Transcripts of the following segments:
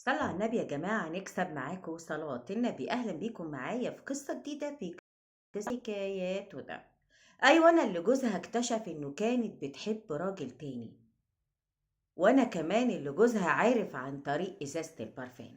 صلوا على النبي يا جماعة نكسب معاكم صلاة النبي. أهلا بيكم معايا في قصة جديدة في قصة حكايات وده. أيوة أنا اللي جوزها اكتشف إنه كانت بتحب راجل تاني، وأنا كمان اللي جوزها عارف عن طريق إزازة البرفان.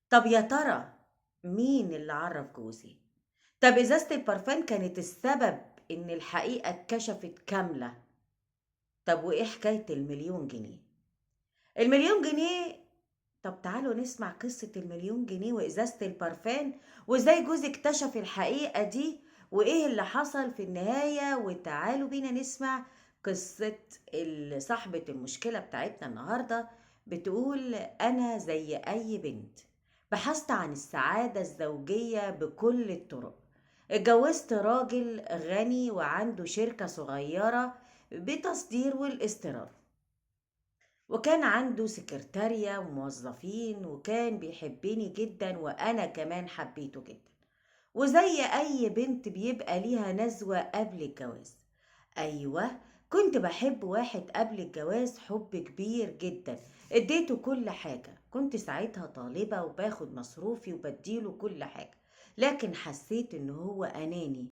طب يا ترى مين اللي عرف جوزي؟ طب إزازة البرفان كانت السبب إن الحقيقة اتكشفت كاملة. طب وإيه حكاية المليون جنيه؟ المليون جنيه. طب تعالوا نسمع قصة المليون جنيه وإزازة البرفان، وإزاي جوزي اكتشف الحقيقة دي، وإيه اللي حصل في النهاية. وتعالوا بينا نسمع قصة صاحبة المشكلة بتاعتنا النهاردة. بتقول: أنا زي أي بنت بحثت عن السعادة الزوجية بكل الطرق. اتجوزت راجل غني وعنده شركة صغيرة بتصدير والاستيراد، وكان عنده سكرتارية وموظفين، وكان بيحبني جدا وأنا كمان حبيته جدا. وزي أي بنت بيبقى ليها نزوة قبل الجواز. أيوة، كنت بحب واحد قبل الجواز حب كبير جدا. اديته كل حاجة، كنت ساعتها طالبة وباخد مصروفي وبديله كل حاجة. لكن حسيت إن هو أناني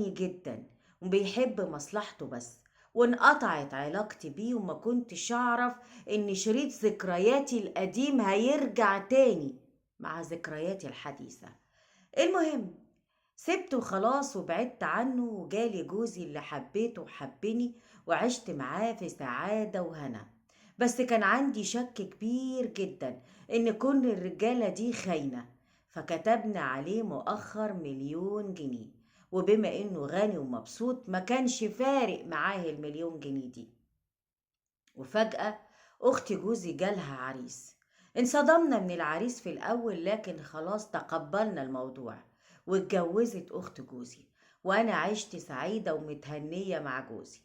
جدا وبيحب مصلحته بس. وانقطعت علاقتي بيه وما كنتش أعرف إن شريط ذكرياتي القديم هيرجع تاني مع ذكرياتي الحديثة. المهم، سبته خلاص وبعدت عنه، وجالي جوزي اللي حبيته وحبني، وعشت معاه في سعادة وهنا. بس كان عندي شك كبير جدا إن كل الرجالة دي خاينة. فكتبنا عليه مؤخر مليون جنيه، وبما إنه غني ومبسوط ما كانش فارق معاه المليون جنيه دي. وفجأة أخت جوزي جالها عريس. انصدمنا من العريس في الأول، لكن خلاص تقبلنا الموضوع، واتجوزت أخت جوزي. وأنا عشت سعيدة ومتهنية مع جوزي.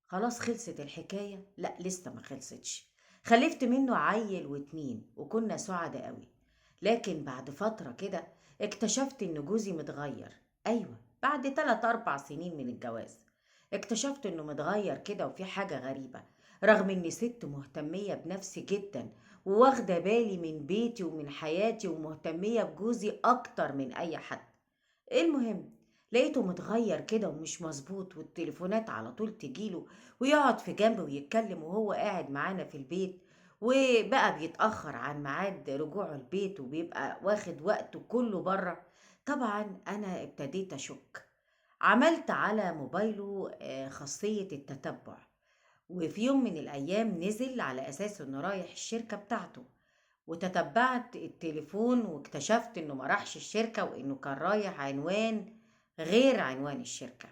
خلاص خلصت الحكاية؟ لا، لسه ما خلصتش. خلفت منه عيل واتنين وكنا سعداء قوي. لكن بعد فترة كده اكتشفت ان جوزي متغير. ايوه، بعد 3 4 سنين من الجواز اكتشفت انه متغير كده وفي حاجة غريبة. رغم اني ست مهتمية بنفسي جدا، وواخدة بالي من بيتي ومن حياتي ومهتمية بجوزي اكتر من اي حد. المهم، لقيته متغير كده ومش مظبوط، والتليفونات على طول تجيله، ويقعد في جنبي ويتكلم وهو قاعد معانا في البيت. وبقى بيتأخر عن ميعاد رجوعه البيت وبيبقى واخد وقته كله بره. طبعا أنا ابتديت أشك. عملت على موبايله خاصية التتبع، وفي يوم من الأيام نزل على أساس إنه رايح الشركة بتاعته. وتتبعت التليفون واكتشفت انه ما راحش الشركة، وانه كان رايح عنوان غير عنوان الشركة.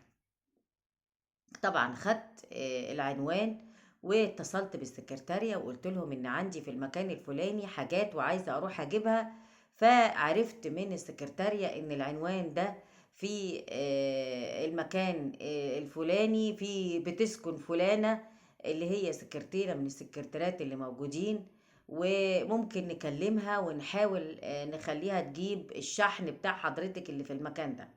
طبعا خدت العنوان، واتصلت بالسكرتارية وقلت لهم ان عندي في المكان الفلاني حاجات وعايزة اروح اجيبها. فعرفت من السكرتارية ان العنوان ده في المكان الفلاني، في بتسكن فلانة اللي هي سكرتيرة من السكرتيرات اللي موجودين، وممكن نكلمها ونحاول نخليها تجيب الشحن بتاع حضرتك اللي في المكان ده.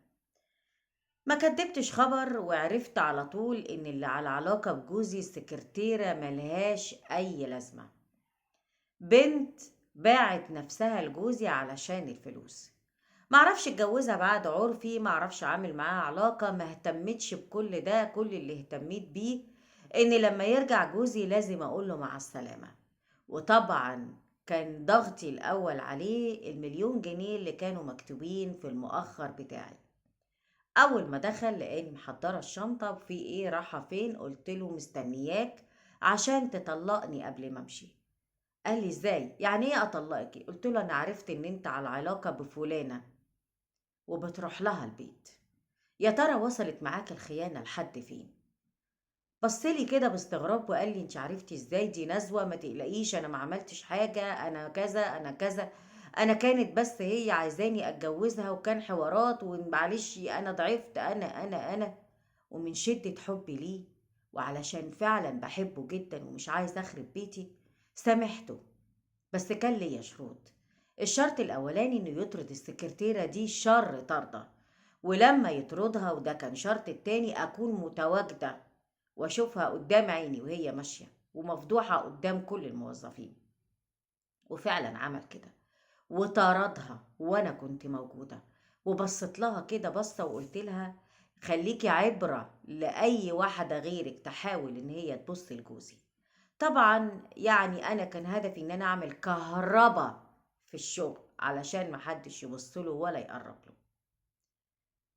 ما كدبتش خبر، وعرفت على طول ان اللي على علاقة بجوزي السكرتيرة ملهاش اي لازمة. بنت باعت نفسها لجوزي علشان الفلوس. معرفش اتجوزها بعد عرفي، معرفش عامل معاها علاقة، ما اهتمتش بكل ده. كل اللي اهتميت بيه ان لما يرجع جوزي لازم اقوله مع السلامة. وطبعا كان ضغطي الاول عليه المليون جنيه اللي كانوا مكتوبين في المؤخر بتاعي. اول ما دخل لقاني محضره الشنطه، وفي ايه؟ رايحه فين؟ قلت له مستنياك عشان تطلقني قبل ما امشي. قال لي ازاي؟ يعني ايه اطلقك؟ قلت له انا عرفت ان انت على علاقه بفلانه وبتروح لها البيت. يا ترى وصلت معاك الخيانه لحد فين؟ بصلي كده باستغراب وقال لي انت عرفتي ازاي؟ دي نزوه، ما تقلقيش، انا ما عملتش حاجه، انا كذا انا كذا. انا كانت بس هي عايزاني اتجوزها وكان حوارات، ومعلش انا ضعفت، انا. ومن شدة حبي ليه، وعلشان فعلا بحبه جدا ومش عايز اخرب بيتي، سامحته. بس كان ليا شروط. الشرط الاولاني انه يطرد السكرتيرة دي شر طردة، ولما يطردها، وده كان شرط التاني، اكون متواجدة واشوفها قدام عيني وهي ماشية ومفضوحة قدام كل الموظفين. وفعلا عمل كده وطردها وانا كنت موجودة، وبصيت لها كده بصة وقلت لها خليكي عبرة لأي واحدة غيرك تحاول ان هي تبص لجوزي. طبعا يعني انا كان هدفي ان انا اعمل كهربا في الشغل علشان محدش يبصله ولا يقرب له.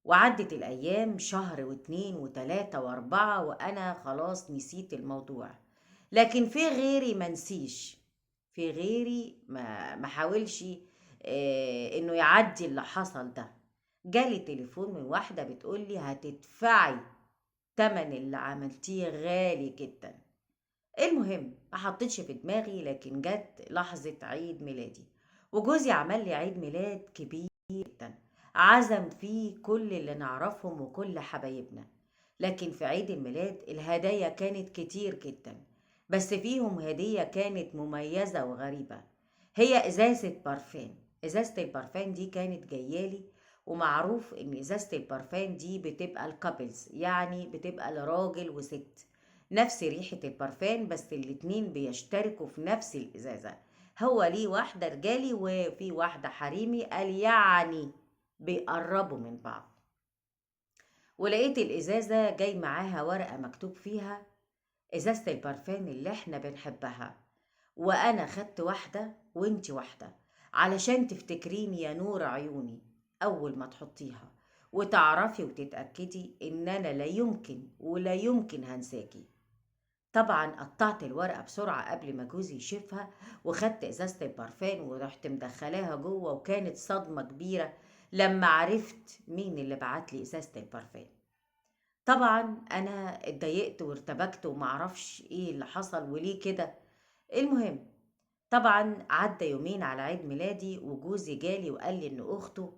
وعدت الأيام شهر واتنين وتلاتة وأربعة وأنا خلاص نسيت الموضوع، لكن في غيري منسيش، في غيري ما حاولش إنه يعدي اللي حصل ده. جالي تليفون من واحدة بتقولي هتدفعي تمن اللي عملتيه غالي جدا. المهم ما حطيتش في دماغي، لكن جت لحظة عيد ميلادي وجوزي عمل لي عيد ميلاد كبير جدا، عزم فيه كل اللي نعرفهم وكل حبايبنا. لكن في عيد الميلاد الهدايا كانت كتير جدا، بس فيهم هدية كانت مميزة وغريبة، هي إزازة برفان. إزازة البرفان دي كانت جايالي، ومعروف إن إزازة البرفان دي بتبقى الكابلز، يعني بتبقى لراجل وست، نفس ريحة البرفان بس الاتنين بيشتركوا في نفس الإزازة. هو ليه واحدة رجالي وفي واحدة حريمي، قال يعني بيقربوا من بعض. ولقيت الإزازة جاي معاها ورقة مكتوب فيها إزازة البرفان اللي احنا بنحبها، وأنا خدت واحدة وانتي واحدة علشان تفتكريني يا نور عيوني أول ما تحطيها، وتعرفي وتتأكدي إن أنا لا يمكن ولا يمكن هنساكي. طبعا قطعت الورقة بسرعة قبل ما جوزي يشوفها، وخدت ازازة البرفان ورحت مدخلاها جوه، وكانت صدمة كبيرة لما عرفت مين اللي بعتلي ازازة البرفان. طبعا انا اتضايقت وارتبكت ومعرفش ايه اللي حصل وليه كده. المهم طبعا عدى يومين على عيد ميلادي وجوزي جالي وقال لي ان اخته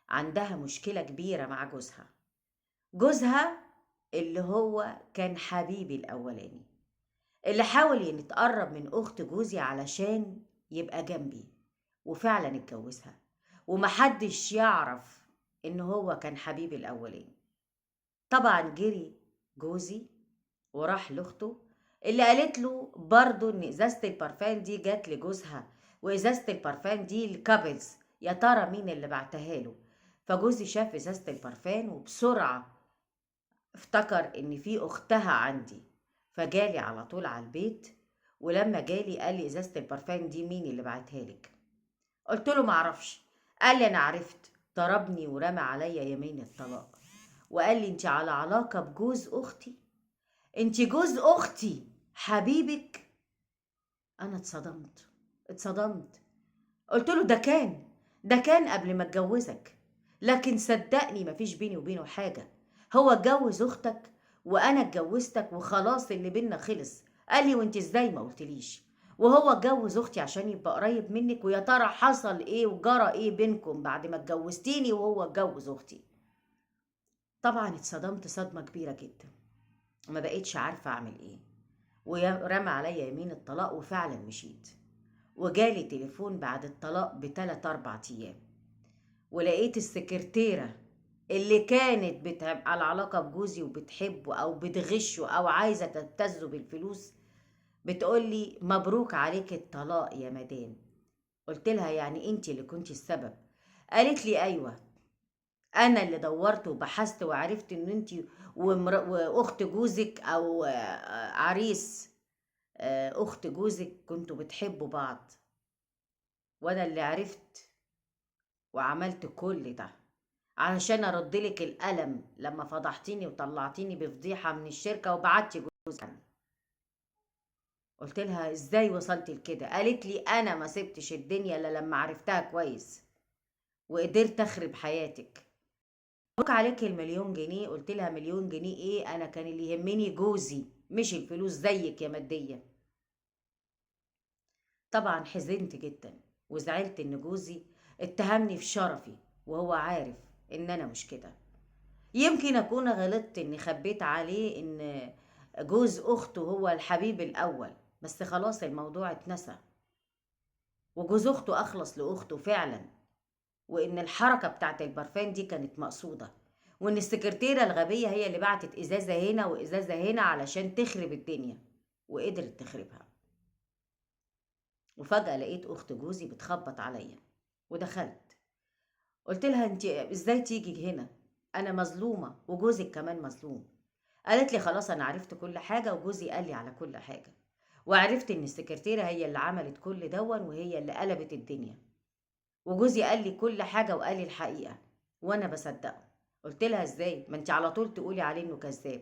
عندها مشكلة كبيرة مع جوزها اللي هو كان حبيبي الاولاني، اللي حاول يتقرب من أخت جوزي علشان يبقى جنبي، وفعلا اتجوزها ومحدش يعرف إن هو كان حبيبي الأولاني. طبعا جري جوزي وراح لأخته اللي قالت له برضو إن إزازة البرفان دي جات لجوزها، وإزازة البرفان دي الكابلز، يا ترى مين اللي بعتها له. فجوزي شاف إزازة البرفان وبسرعة افتكر ان في اختها عندي، فجالي على طول على البيت. ولما جالي قال لي ازازه البرفان دي مين اللي بعتها لك؟ قلت له معرفش. قال لي انا عرفت، ضربني ورمى عليا يمين الطلاق، وقال لي انت على علاقه بجوز اختي، انت جوز اختي حبيبك. انا اتصدمت. قلت له ده كان قبل ما اتجوزك، لكن صدقني مفيش بيني وبينه حاجة، هو اتجوز اختك وانا اتجوزتك وخلاص اللي بينا خلص. قال لي وانت ازاي ما قلتليش؟ وهو اتجوز اختي عشان يبقى قريب منك، ويا ترى حصل ايه وجرى ايه بينكم بعد ما اتجوزتيني وهو اتجوز اختي؟ طبعا اتصدمت صدمة كبيرة جدا، ما بقيتش عارفة اعمل ايه، ورمى عليا يمين الطلاق وفعلا مشيت. وجالي تليفون بعد الطلاق بتلات أربع أيام، ولقيت السكرتيرة اللي كانت بتبقى على علاقة بجوزي وبتحبه أو بتغشه أو عايزة تبتزه بالفلوس بتقولي مبروك عليك الطلاق يا مدام. قلت لها يعني انت اللي كنتي السبب؟ قالت لي ايوه، انا اللي دورت وبحثت وعرفت ان انت واخت جوزك او عريس اخت جوزك كنتوا بتحبوا بعض، وانا اللي عرفت وعملت كل ده علشان اردلك الألم لما فضحتيني وطلعتيني بفضيحة من الشركة وبعتي جوزي عني. قلت لها ازاي وصلت لكده؟ قالت لي انا ما سبتش الدنيا الا لما عرفتها كويس وقدرت اخرب حياتك. مبروك عليك المليون جنيه. قلت لها مليون جنيه ايه، انا كان اللي يهمني جوزي مش الفلوس زيك يا مادية. طبعا حزنت جدا وزعلت ان جوزي اتهمني في شرفي وهو عارف ان انا مش كده. يمكن اكون غلطت اني خبيت عليه ان جوز اخته هو الحبيب الاول، بس خلاص الموضوع اتنسى، وجوز اخته اخلص لاخته فعلا، وان الحركة بتاعت البرفان دي كانت مقصودة، وان السكرتيرة الغبية هي اللي بعتت ازازة هنا وازازة هنا علشان تخرب الدنيا، وقدرت تخربها. وفجأة لقيت أخت جوزي بتخبط عليا ودخلت. قلت لها: انت ازاي تيجي هنا؟ انا مظلومة وجوزك كمان مظلوم. قالت لي: خلاص انا عرفت كل حاجة وجوزي قال لي على كل حاجة، وعرفت ان السكرتيرة هي اللي عملت كل دون وهي اللي قلبت الدنيا، وجوزي قال لي كل حاجة وقال لي الحقيقة وانا بصدقه. قلت لها: ازاي؟ ما انت على طول تقولي عليه انه كذاب.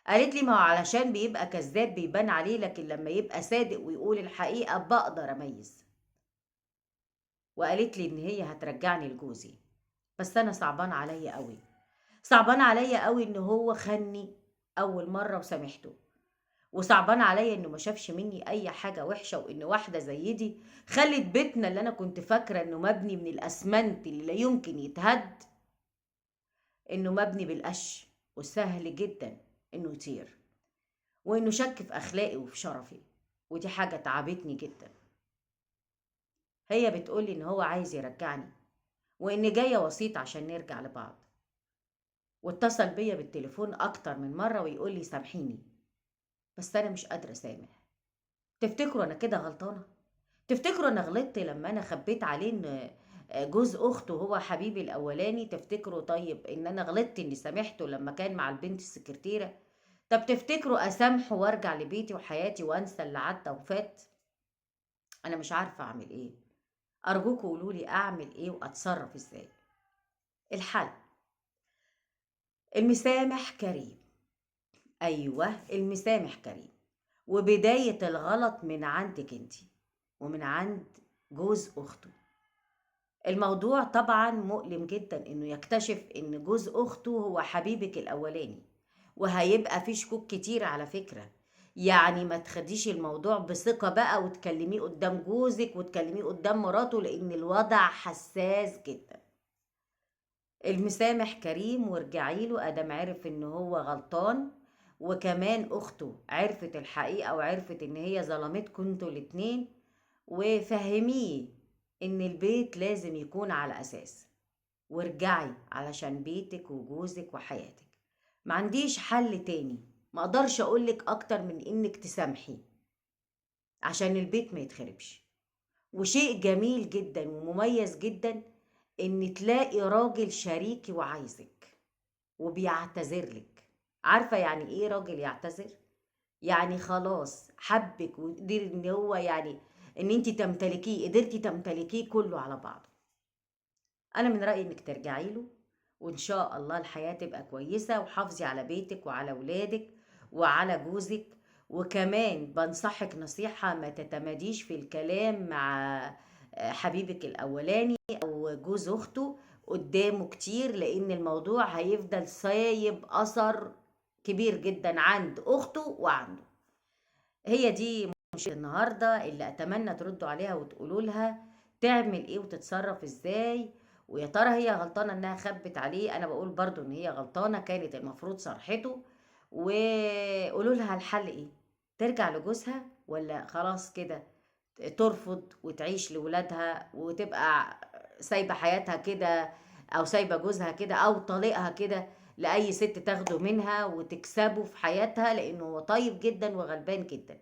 قالت لي: ما هو علشان بيبقى كذاب بيبان عليه، لكن لما يبقى صادق ويقول الحقيقة بقدر اميز. وقالت لي ان هي هترجعني لجوزي. بس انا صعبان عليا قوي، صعبان عليا قوي ان هو خني اول مرة وسامحته، وصعبان عليا انه ما شافش مني اي حاجة وحشة، وان واحدة زي دي خلت بيتنا اللي انا كنت فاكرة انه مبني من الاسمنت اللي لا يمكن يتهد، انه مبني بالقش وسهل جدا انه يطير، وانه شك في اخلاقي وفي شرفي، ودي حاجة تعبتني جدا. هي بتقولي ان هو عايز يرجعني، واني جاية وسيط عشان نرجع لبعض، واتصل بيا بالتليفون اكتر من مرة ويقولي سامحيني، بس انا مش قادرة اسامح. تفتكروا انا كده غلطانة؟ تفتكروا انا غلطت لما انا خبيت عليه ان جوز اخته هو حبيبي الاولاني؟ تفتكروا طيب ان انا غلطت اني سامحته لما كان مع البنت السكرتيرة؟ طب تفتكروا اسامحه وارجع لبيتي وحياتي وانسى اللي عدى وفات؟ انا مش عارفة اعمل ايه. ارجوكوا قولولي اعمل ايه واتصرف ازاي. الحل: المسامح كريم. ايوه، المسامح كريم، وبداية الغلط من عندك انتي ومن عند جوز اخته. الموضوع طبعا مؤلم جدا انه يكتشف ان جوز اخته هو حبيبك الاولاني، وهيبقى في شكوك كتير على فكرة. يعني ما تخديش الموضوع بثقة بقى وتكلميه قدام جوزك وتكلميه قدام مراته، لان الوضع حساس جدا. المسامح كريم وارجعي له ادم عرف ان هو غلطان، وكمان اخته عرفت الحقيقة وعرفت ان هي ظلمتكم انتوا الاتنين، وفهميه ان البيت لازم يكون على اساس، وارجعي علشان بيتك وجوزك وحياتك. ما عنديش حل تاني، ما اقدرش اقولك اكتر من انك تسامحي عشان البيت ما يتخربش. وشيء جميل جدا ومميز جدا ان تلاقي راجل شريكي وعايزك وبيعتذرلك. عارفة يعني ايه راجل يعتذر؟ يعني خلاص حبك وقدر ان هو يعني ان انت تمتلكيه، قدرتي تمتلكيه كله على بعضه. انا من رأيي انك ترجعي له، وان شاء الله الحياة تبقى كويسة، وحافظي على بيتك وعلى ولادك وعلى جوزك. وكمان بنصحك نصيحة: ما تتماديش في الكلام مع حبيبك الاولاني او جوز اخته قدامه كتير، لان الموضوع هيفضل سايب اثر كبير جدا عند اخته وعنده. هي دي مشكلة النهاردة اللي أتمنى تردوا عليها وتقولوا لها تعمل إيه وتتصرف إزاي. ويا ترى هي غلطانة إنها خبت عليه؟ أنا بقول برضو إن هي غلطانة، كانت المفروض صرحته. وقولوا لها الحل إيه، ترجع لجوزها ولا خلاص كده ترفض وتعيش لولادها وتبقى سايبة حياتها كده، أو سايبة جوزها كده، أو طليقها كده لأي ست تاخده منها وتكسبه في حياتها، لأنه هو طيب جدا وغلبان جدا.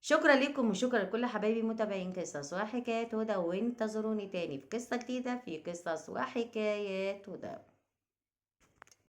شكرا لكم وشكرا لكل حبايبي متابعين قصص وحكايات هدى، وانتظروني تاني في قصة جديدة في قصص وحكايات هدى.